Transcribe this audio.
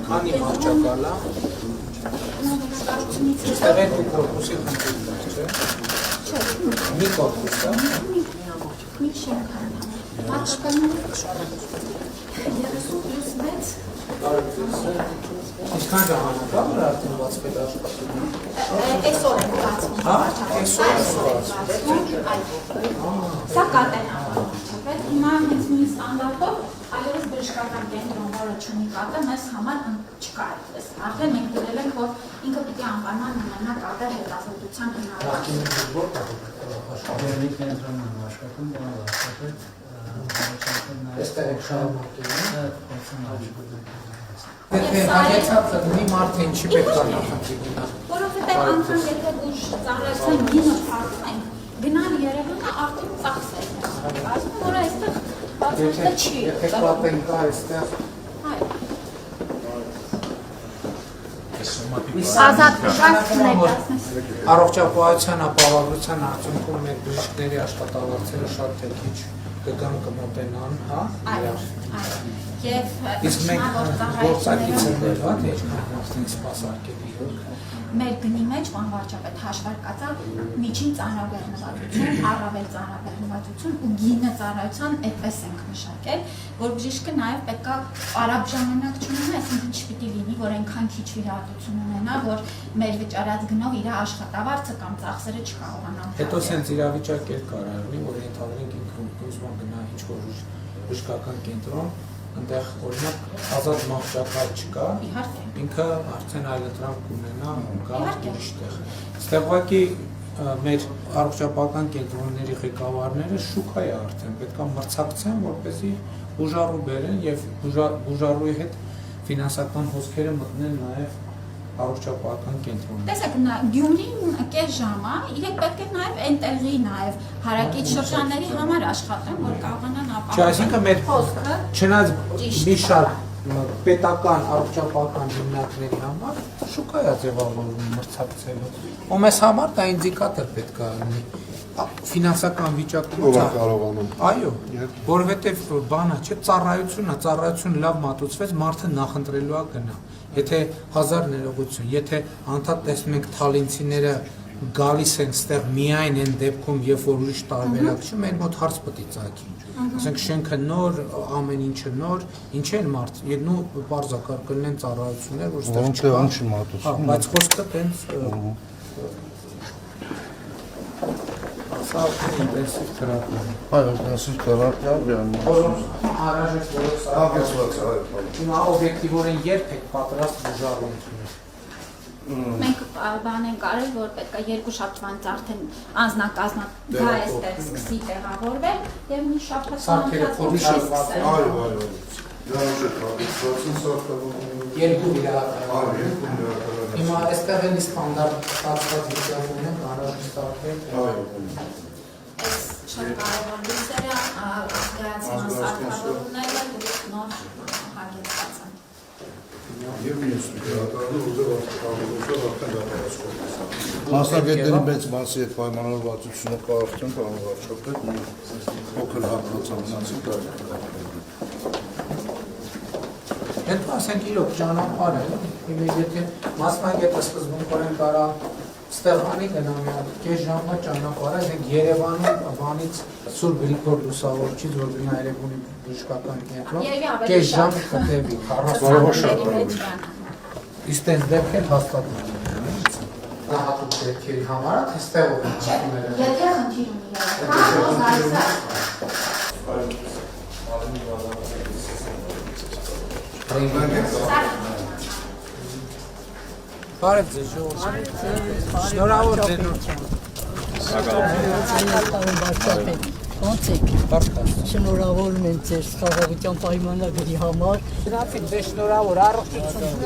Քանի մարճակալա։ Այստեղ երկու կորպուսի խնդիրն է, չէ՞։ Չէ։ Մի կորպուս է։ Մի շենքան։ Մարճակալն 30+6 Ինչքան ժամանակ է որ արդեն բացվել աշխատում։ Այսօր է բացվում։ Հա, այսօր է Սա կատենական չափել։ Հիմա հենց նույն ստանդարտով այլևս բժշկական կենտրոն, որը չունի կատը, մեզ համար չկա այդպես։ Արդեն մենք դրել ենք, որ ինքը պիտի անվանման ունենա կատը հետազոտության Աշխարհի կենտրոնն աշխատում է աշխատել Այստեղ է շարունակել։ Եթե հաջեցած ունի մարդը ինչի պետք է նախընտրի գնա։ Որովհետև անգամ եթե ուժ ծառայության գինը փոխում ենք, գնալ Երևանը արդեն ծախս է։ Ասում որ այստեղ բացարձակ չի։ Եթե կատեն կա այստեղ Առողջապահության ապահովության արդյունքում մեր բժիշկների աշխատավարձերը շատ թե քիչ կգան կմոտենան, հա։ Եվ իսկ մենք գործակիցներ, հա, թե ինչքան մարդին սպասարկելի է։ Մեր գնի մեջ բանվարչապետ հաշվարկած է միջին ծանրաբեռնվածություն, առավել ծանրաբեռնվածություն ու գինը ծառայության այդպես ենք մշակել, որ բժիշկը նաև պետք է արագ ժամանակ չունենա, այսինքն չպիտի լինի, որ այնքան քիչ վիրահատություն ունենա, որ մեր վճարած գնով իր աշխատավարձը կամ ծախսերը չկարողանա։ Հետո սենց իրավիճակ էլ կարող լինի, որ ընդհանրենք ինքը ուզում գնա ինչ-որ բժշկական կենտրոն, այնտեղ օրինակ ազատ մահճակալ չկա, ինքը արդեն այլընտրանք կունենա գա ուրիշ տեղ։ Այստեղ ուղղակի մեր առողջապահական կենտրոնների ղեկավարները շուկա է արդեն, պետք է մրցակցեն, որպեսզի բուժառու բերեն եւ բուժառուի հետ ֆինանսական հոսքերը մտնեն նաեւ առողջապահական կենտրոն։ Տեսեք, Գյումրին կես ժամ է, իրենք պետք է նաև այնտեղի նաև հարակից շրջանների համար աշխատեն, որ կարողանան ապահովել։ Չէ, այսինքն մեր չնայած մի շարք պետական առողջապահական հիմնարկների համար շուկա է ձևավորվում մրցակցելու։ Ու մեզ համար դա ինդիկատոր պետք է լինի ֆինանսական վիճակում կարողանում։ Այո, որովհետև բանը չէ, ծառայություն լավ մատուցվեց, մարդը նախընտրելու է գնա։ Եթե 1000 ներողություն, եթե անդադ տեսնում ենք թալինցիները գալիս են ստեղ միայն այն դեպքում, երբ որ ուրիշ տարբերակ չի, մեր մոտ հարց պետք է ծագի։ Ասենք շենքը նոր, ամեն ինչը նոր, ինչ են մարդ, ու բարձակար կլինեն ծառայություններ, որ ստեղ չկա։ Բայց խոսքը տենց Սա ինտենսիվ թերապիա։ Այո, ինտենսիվ թերապիա, Անհրաժեշտ Հիմա օբյեկտիվորեն երբ եք պատրաստ բուժառու ընդունել։ Մենք բան ենք արել, որ պետք է 2 շաբթվանից արդեն անձնակազմը դա այստեղ սկսի տեղավորվել եւ մի շաբաթ Երկու վիրահատական։ Հիմա այստեղ էլի ստանդարտ ստացված վիճակում ենք անհրաժեշտ Այս շատ կարևոր լույսերը դրանցման սարքավորումները նոր հագեցած են։ Եվ մյուս վիրահատարանը ուզել Մասնագետների մեծ մասի հետ պայմանավորվածությունը կա արդեն բանվարչապետ մի փոքր հատվածամնացի կա։ Հետո ասենք իրոք ճանապարհ է, եթե մասնագետը սկզբունքորեն կարա ստեղ անի գնա մի հատ կես ժամվա ճանապարհ է, ասենք Երևանում բանից Սուրբ Գրիգոր Լուսավորչից որ գնա Երևանի բժշկական կենտրոն, կես ժամ կտևի 40 Իսկ տենց դեպքեր հաստատ նա հատուկ դեպքերի համար է, թե ստեղով են հատումները։ Եթե խնդիր ունի Բարև ձեզ ժողովուրդ։ Շնորհավոր ձենություն։ Ոնց եք։ Շնորհավորում եմ ձեր խաղաղության պայմանագրի համար։ Շնորհավոր, շնորհավոր, առողջություն։